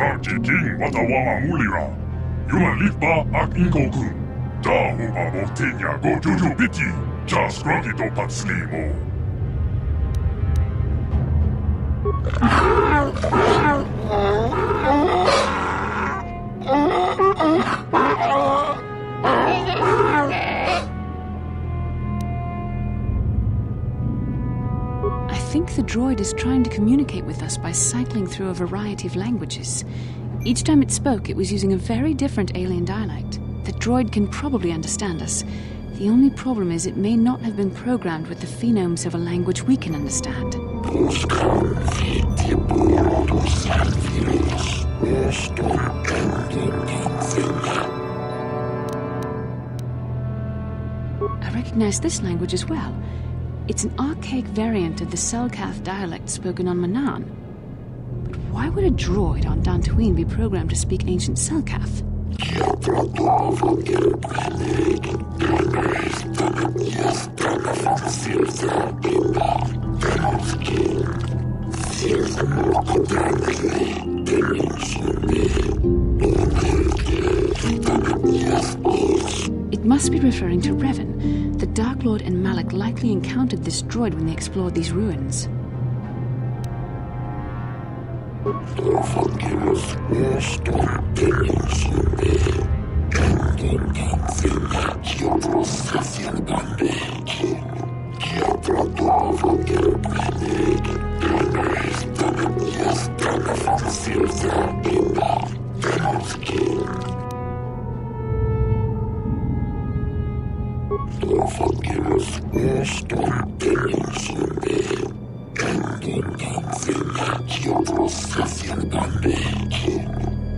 Charge King Watawa Mulira. Yuman Lipa Ak Inkoku. Da Uba Botenya Go Juju Biti. Just Grokito Patslimo. I think the droid is trying to communicate with us by cycling through a variety of languages. Each time it spoke, it was using a very different alien dialect. The droid can probably understand us. The only problem is it may not have been programmed with the phonemes of a language we can understand. I recognize this language as well. It's an archaic variant of the Selkath dialect spoken on Manaan. But why would a droid on Dantooine be programmed to speak ancient Selkath? It must be referring to Revan. The Dark Lord and Malak likely encountered this droid when they explored these ruins.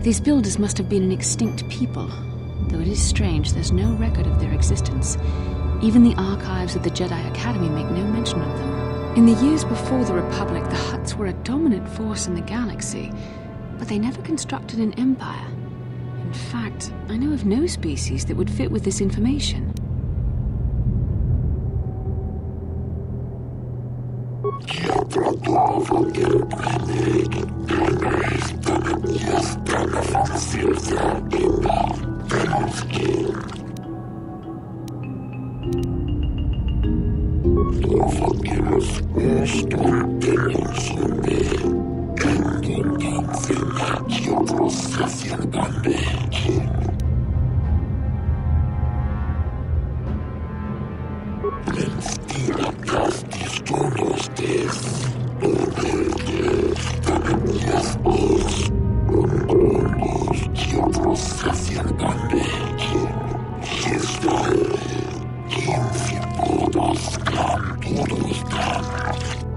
These builders must have been an extinct people, though it is strange there's no record of their existence. Even the archives of the Jedi Academy make no mention of them. In the years before the Republic, the Hutts were a dominant force in the galaxy, but they never constructed an empire. In fact, I know of no species that would fit with this information.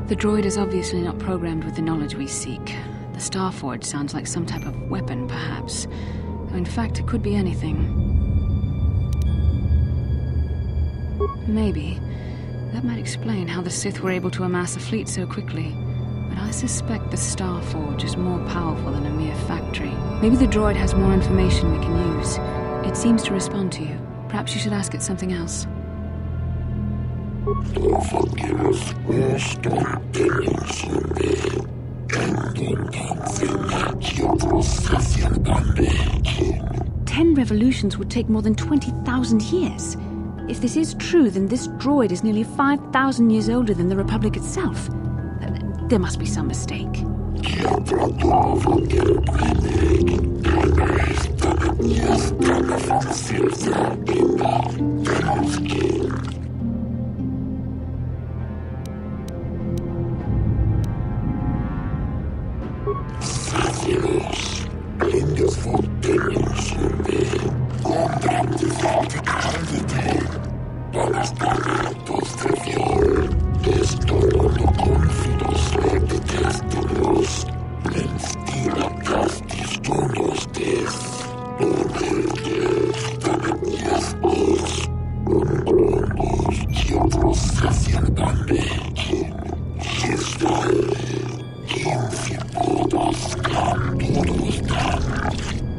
The droid is obviously not programmed with the knowledge we seek. The Starforge sounds like some type of weapon, perhaps. Though in fact, it could be anything. Maybe. That might explain how the Sith were able to amass a fleet so quickly. But I suspect the Starforge is more powerful than a mere factory. Maybe the droid has more information we can use. It seems to respond to you. Perhaps you should ask it something else. 10 revolutions would take more than 20,000 years. If this is true, then this droid is nearly 5,000 years older than the Republic itself. There must be some mistake.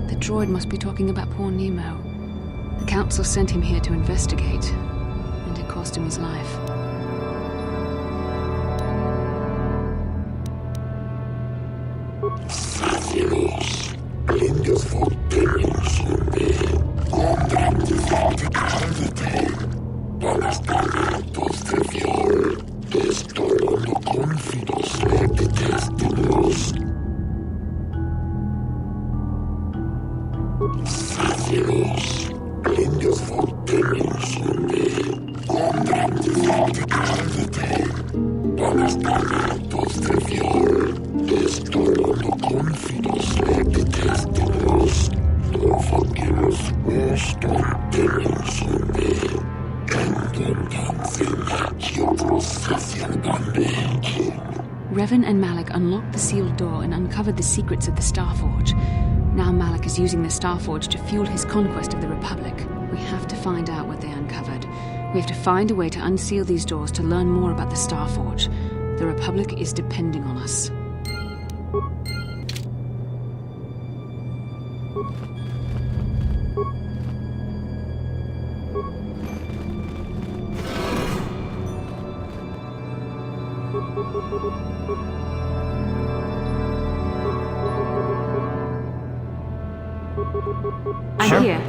The droid must be talking about poor Nemo. The Council sent him here to investigate, and it cost him his life. Revan and Malak unlocked the sealed door and uncovered the secrets of the Starforge. Now Malak is using the Starforge to fuel his conquest of the Republic. We have to find out what they uncovered. We have to find a way to unseal these doors to learn more about the Starforge. The Republic is depending on us. I'm here.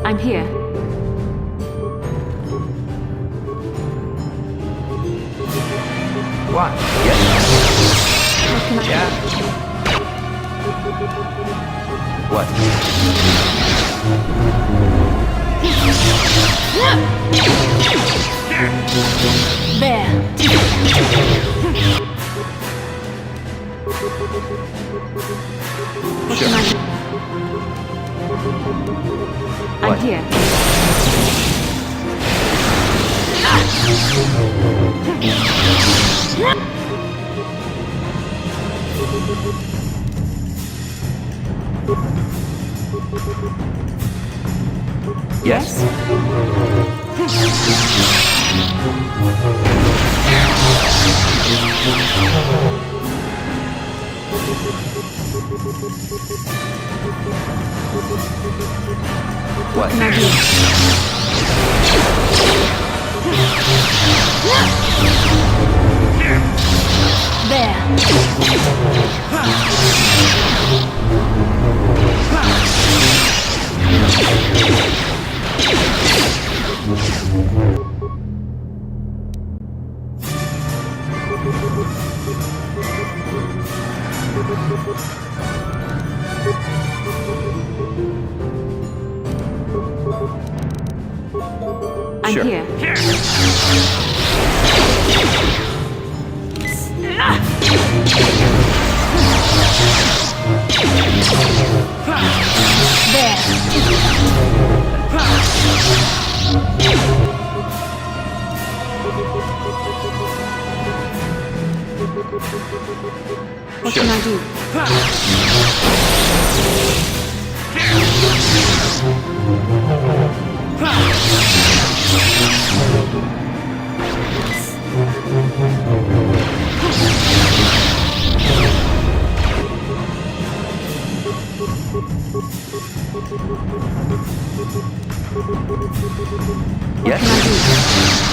I'm here. What? Yes. What can I Yeah. What? There. What can I do? I'm What? here. Yes. What? Can I do? There. I'm Sure. here. What can I do? Yes.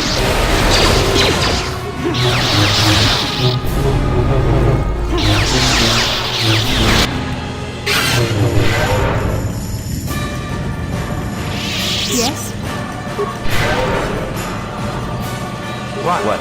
Yes? What? What?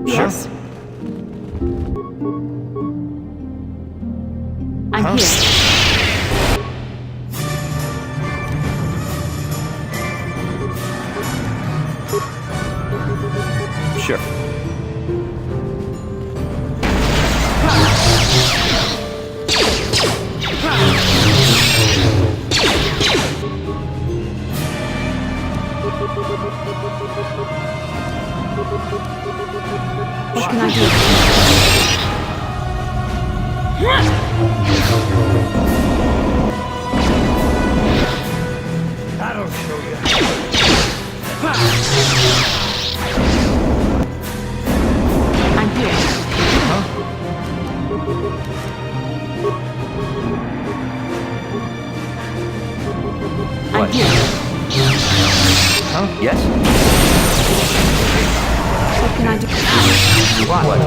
Yes. I'm here. Sure. What can I do? That'll show you. I'm here. I'm What? here. Huh? Yes? What can I do? What?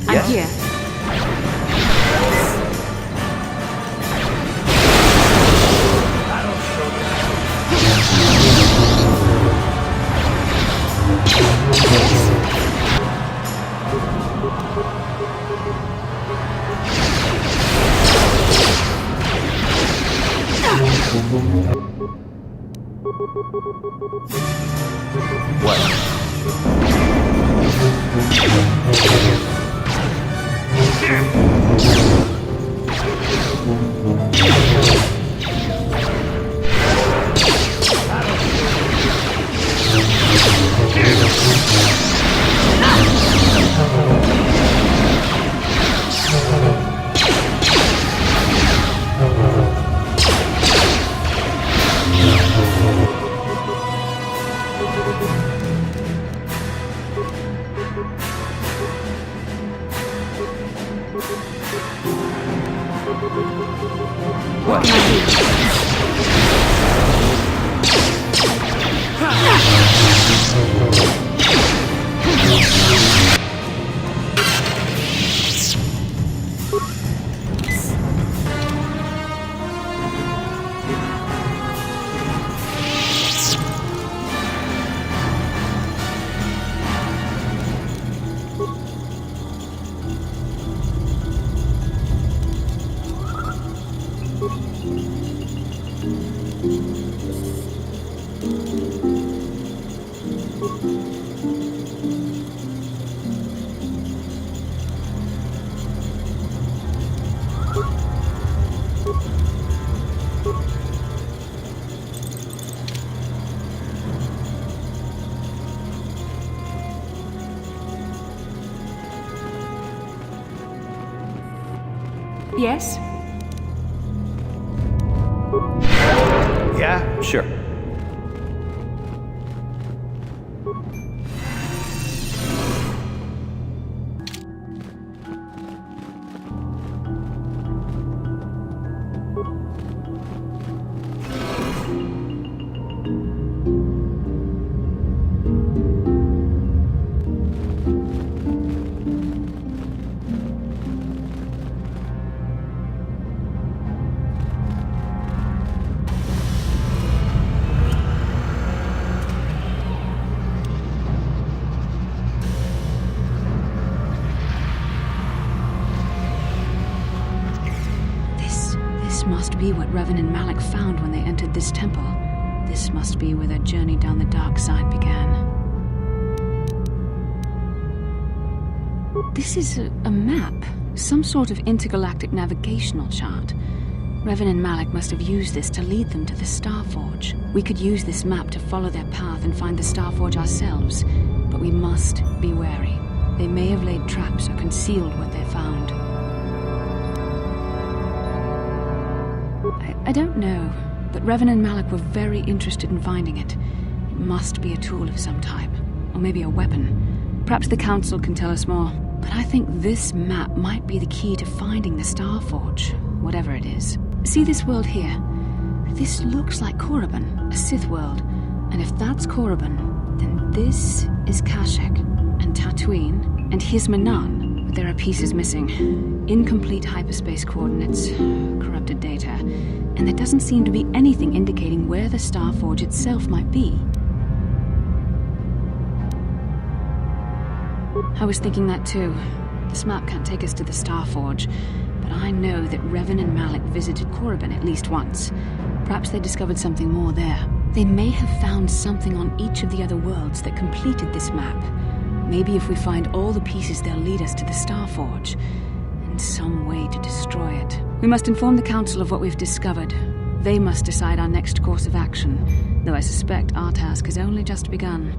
I'm Yes? here. That'll show you. What? What can I do? Yes? Yeah? Sure. This must be what Revan and Malik found when they entered this temple. This must be where their journey down the dark side began. This is a map, some sort of intergalactic navigational chart. Revan and Malik must have used this to lead them to the Starforge. We could use this map to follow their path and find the Starforge ourselves, but we must be wary. They may have laid traps or concealed what they found. I don't know, but Revan and Malik were very interested in finding it. It must be a tool of some type, or maybe a weapon. Perhaps the Council can tell us more. But I think this map might be the key to finding the Starforge, whatever it is. See this world here? This looks like Korriban, a Sith world. And if that's Korriban, then this is Kashyyyk, and Tatooine, and here's Manan. But there are pieces missing. Incomplete hyperspace coordinates, corrupted data, and there doesn't seem to be anything indicating where the Starforge itself might be. I was thinking that too. This map can't take us to the Starforge, but I know that Revan and Malak visited Korriban at least once. Perhaps they discovered something more there. They may have found something on each of the other worlds that completed this map. Maybe if we find all the pieces, they'll lead us to the Starforge, and some way to destroy it. We must inform the Council of what we've discovered. They must decide our next course of action, though I suspect our task has only just begun.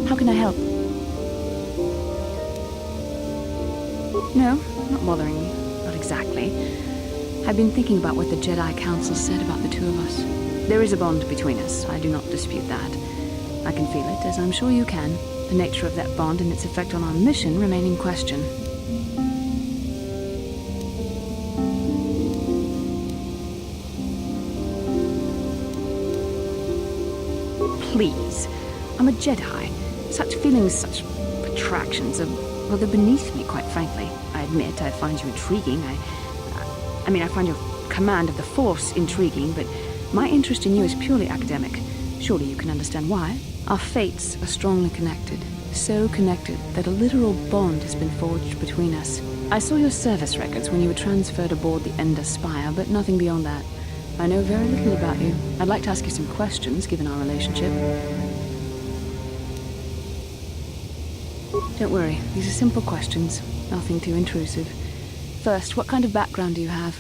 How can I help? No, not bothering you. Not exactly. I've been thinking about what the Jedi Council said about the two of us. There is a bond between us. I do not dispute that. I can feel it, as I'm sure you can. The nature of that bond and its effect on our mission remain in question. Please. I'm a Jedi. Such feelings, such attractions are, well, they're beneath me, quite frankly. I admit I find you intriguing. I find your command of the Force intriguing, but my interest in you is purely academic. Surely you can understand why. Our fates are strongly connected. So connected that a literal bond has been forged between us. I saw your service records when you were transferred aboard the Ender Spire, but nothing beyond that. I know very little about you. I'd like to ask you some questions, given our relationship. Don't worry, these are simple questions, nothing too intrusive. First, what kind of background do you have?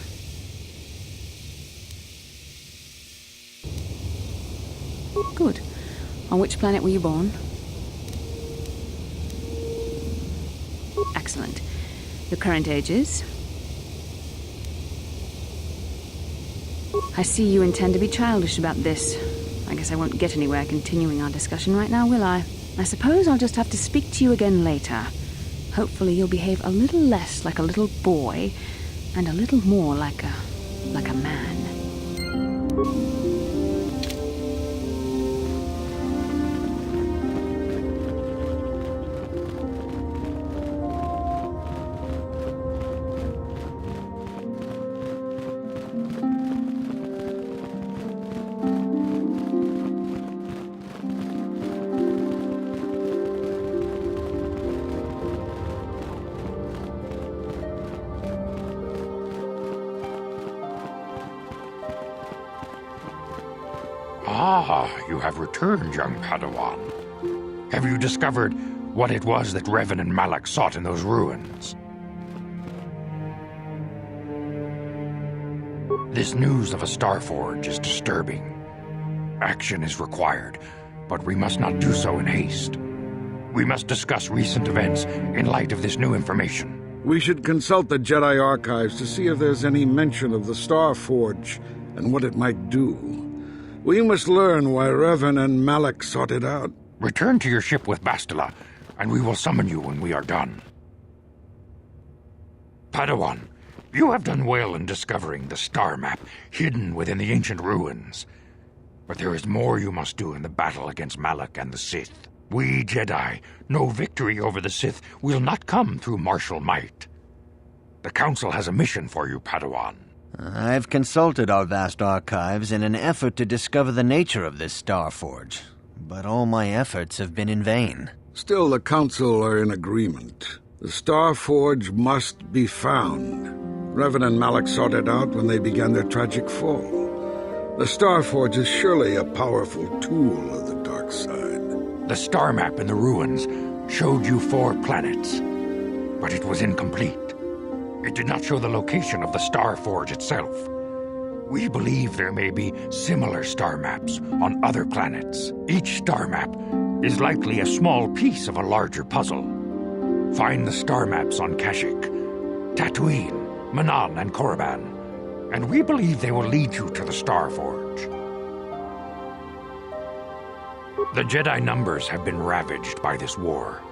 Good. On which planet were you born? Excellent. Your current age is? I see you intend to be childish about this. I guess I won't get anywhere continuing our discussion right now, will I? I suppose I'll just have to speak to you again later. Hopefully you'll behave a little less like a little boy and a little more like a man. Ah, you have returned, young Padawan. Have you discovered what it was that Revan and Malak sought in those ruins? This news of a Starforge is disturbing. Action is required, But we must not do so in haste. We must discuss recent events in light of this new information. We should consult the Jedi archives to see if there's any mention of the Star Forge and what it might do. We must learn why Revan and Malak sought it out. Return to your ship with Bastila, and we will summon you when we are done. Padawan, you have done well in discovering the star map hidden within the ancient ruins. But there is more you must do in the battle against Malak and the Sith. We Jedi know victory over the Sith will not come through martial might. The Council has a mission for you, Padawan. I've consulted our vast archives in an effort to discover the nature of this Star Forge, but all my efforts have been in vain. Still, the Council are in agreement. The Star Forge must be found. Revan and Malak sought it out when they began their tragic fall. The Star Forge is surely a powerful tool of the dark side. The star map in the ruins showed you 4 planets, but it was incomplete. It did not show the location of the Star Forge itself. We believe there may be similar star maps on other planets. Each star map is likely a small piece of a larger puzzle. Find the star maps on Kashyyyk, Tatooine, Manan, and Korriban, and we believe they will lead you to the Star Forge. The Jedi numbers have been ravaged by this war,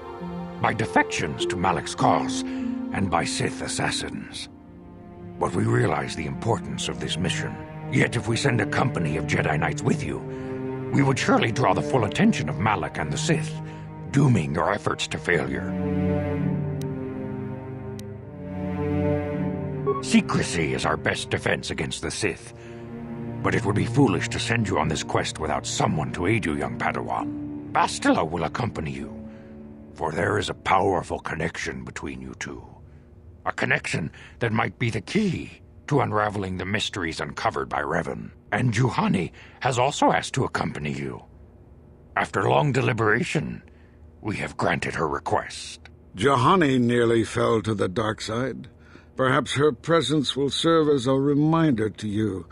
by defections to Malak's cause, and by Sith assassins. But we realize the importance of this mission. Yet if we send a company of Jedi Knights with you, we would surely draw the full attention of Malak and the Sith, dooming your efforts to failure. Secrecy is our best defense against the Sith. But it would be foolish to send you on this quest without someone to aid you, young Padawan. Bastila will accompany you, for there is a powerful connection between you two. A connection that might be the key to unraveling the mysteries uncovered by Revan. And Juhani has also asked to accompany you. After long deliberation, we have granted her request. Juhani nearly fell to the dark side. Perhaps her presence will serve as a reminder to you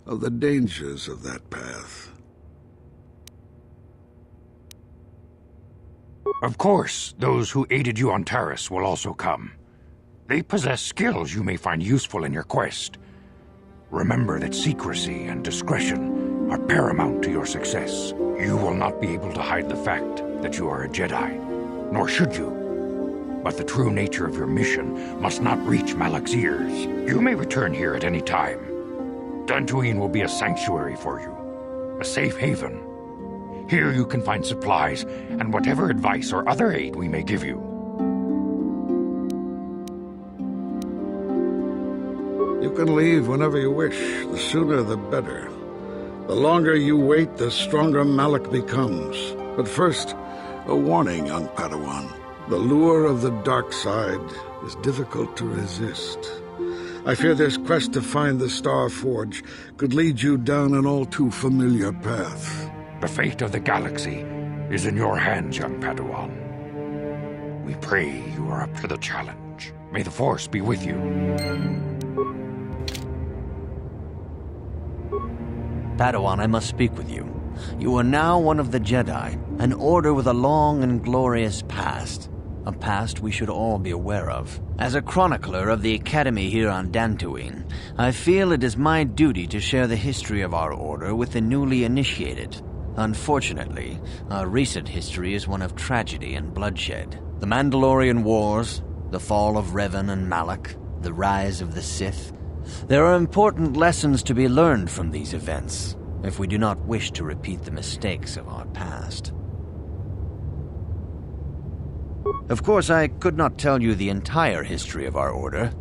of the dangers of that path. Of course, those who aided you on Taris will also come. They possess skills you may find useful in your quest. Remember that secrecy and discretion are paramount to your success. You will not be able to hide the fact that you are a Jedi, nor should you. But the true nature of your mission must not reach Malak's ears. You may return here at any time. Dantooine will be a sanctuary for you, a safe haven. Here you can find supplies and whatever advice or other aid we may give you. You can leave whenever you wish. The sooner the better. The longer you wait, the stronger Malak becomes. But first, a warning, young Padawan. The lure of the dark side is difficult to resist. I fear this quest to find the Star Forge could lead you down an all too familiar path. The fate of the galaxy is in your hands, young Padawan. We pray you are up to the challenge. May the Force be with you. Padawan, I must speak with you. You are now one of the Jedi, an order with a long and glorious past. A past we should all be aware of. As a chronicler of the Academy here on Dantooine, I feel it is my duty to share the history of our order with the newly initiated. Unfortunately, our recent history is one of tragedy and bloodshed. The Mandalorian Wars, the fall of Revan and Malak, the rise of the Sith. There are important lessons to be learned from these events, if we do not wish to repeat the mistakes of our past. Of course, I could not tell you the entire history of our order.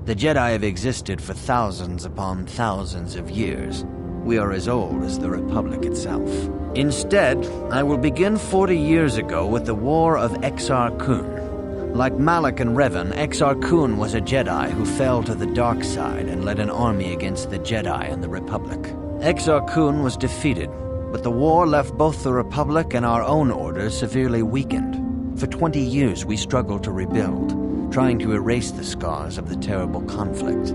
The Jedi have existed for thousands upon thousands of years. We are as old as the Republic itself. Instead, I will begin 40 years ago with the War of Exar Kun. Like Malak and Revan, Exar Kun was a Jedi who fell to the dark side and led an army against the Jedi and the Republic. Exar Kun was defeated, but the war left both the Republic and our own order severely weakened. For 20 years we struggled to rebuild, trying to erase the scars of the terrible conflict.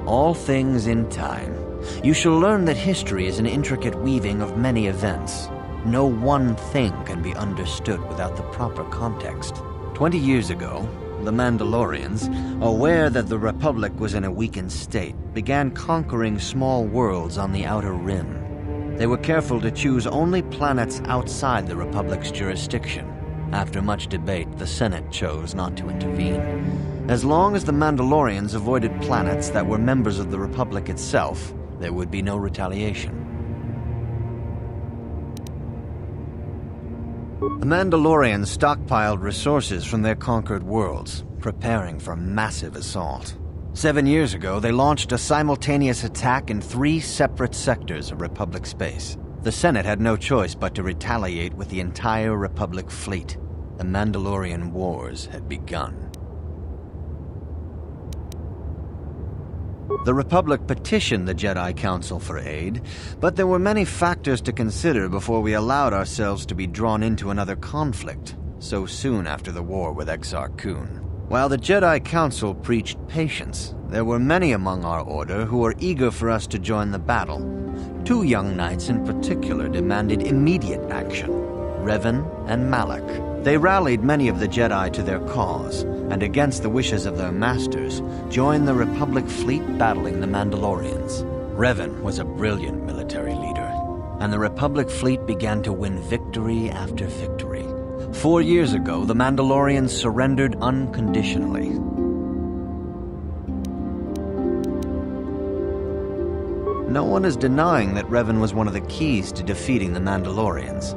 All things in time. you shall learn that history is an intricate weaving of many events. No one thing can be understood without the proper context. 20 years ago, the Mandalorians, aware that the Republic was in a weakened state, began conquering small worlds on the Outer Rim. They were careful to choose only planets outside the Republic's jurisdiction. After much debate, the Senate chose not to intervene. As long as the Mandalorians avoided planets that were members of the Republic itself, there would be no retaliation. The Mandalorians stockpiled resources from their conquered worlds, preparing for massive assault. 7 years ago, they launched a simultaneous attack in 3 separate sectors of Republic space. The Senate had no choice but to retaliate with the entire Republic fleet. The Mandalorian Wars had begun. The Republic petitioned the Jedi Council for aid, but there were many factors to consider before we allowed ourselves to be drawn into another conflict, so soon after the war with Exar Kun. While the Jedi Council preached patience, there were many among our order who were eager for us to join the battle. 2 young knights in particular demanded immediate action, Revan and Malak. They rallied many of the Jedi to their cause, and against the wishes of their masters, joined the Republic fleet battling the Mandalorians. Revan was a brilliant military leader, and the Republic fleet began to win victory after victory. 4 years ago, the Mandalorians surrendered unconditionally. No one is denying that Revan was one of the keys to defeating the Mandalorians.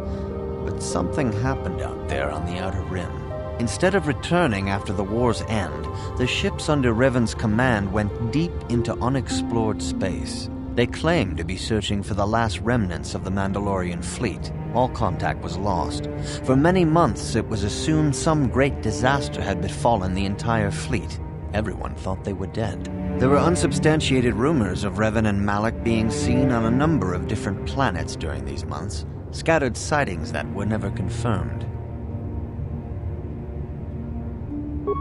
But something happened out there on the Outer Rim. Instead of returning after the war's end, the ships under Revan's command went deep into unexplored space. They claimed to be searching for the last remnants of the Mandalorian fleet. All contact was lost. For many months, it was assumed some great disaster had befallen the entire fleet. Everyone thought they were dead. There were unsubstantiated rumors of Revan and Malak being seen on a number of different planets during these months, scattered sightings that were never confirmed.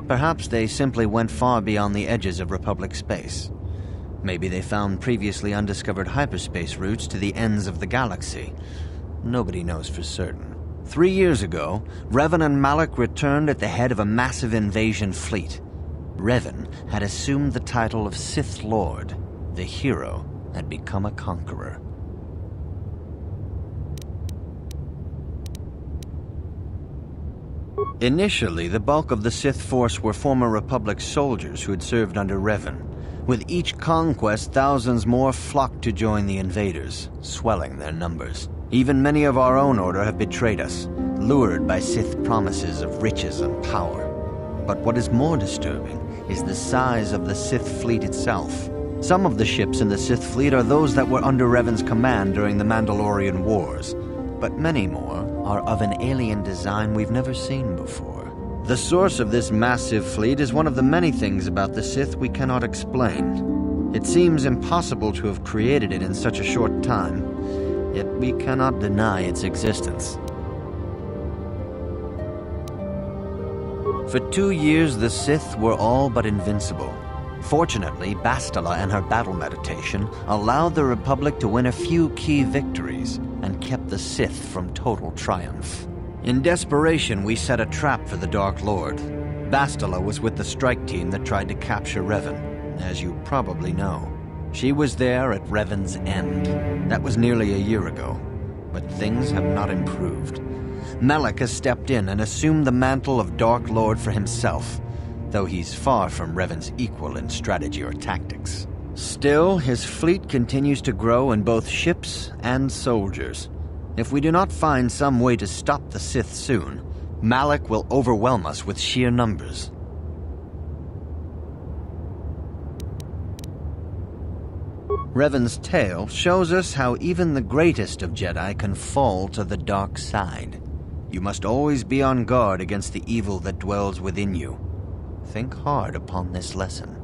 Perhaps they simply went far beyond the edges of Republic space. Maybe they found previously undiscovered hyperspace routes to the ends of the galaxy. Nobody knows for certain. 3 years ago, Revan and Malak returned at the head of a massive invasion fleet. Revan had assumed the title of Sith Lord. The hero had become a conqueror. Initially, the bulk of the Sith force were former Republic soldiers who had served under Revan. With each conquest, thousands more flocked to join the invaders, swelling their numbers. Even many of our own order have betrayed us, lured by Sith promises of riches and power. But what is more disturbing is the size of the Sith fleet itself. Some of the ships in the Sith fleet are those that were under Revan's command during the Mandalorian Wars, but many more are of an alien design we've never seen before. The source of this massive fleet is one of the many things about the Sith we cannot explain. It seems impossible to have created it in such a short time, yet we cannot deny its existence. For 2 years, the Sith were all but invincible. Fortunately, Bastila and her battle meditation allowed the Republic to win a few key victories and kept the Sith from total triumph. In desperation, we set a trap for the Dark Lord. Bastila was with the strike team that tried to capture Revan, as you probably know. She was there at Revan's end. That was nearly a year ago, but things have not improved. Malak has stepped in and assumed the mantle of Dark Lord for himself, though he's far from Revan's equal in strategy or tactics. Still, his fleet continues to grow in both ships and soldiers. If we do not find some way to stop the Sith soon, Malak will overwhelm us with sheer numbers. Revan's tale shows us how even the greatest of Jedi can fall to the dark side. You must always be on guard against the evil that dwells within you. Think hard upon this lesson.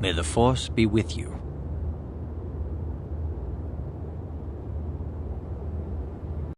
May the Force be with you.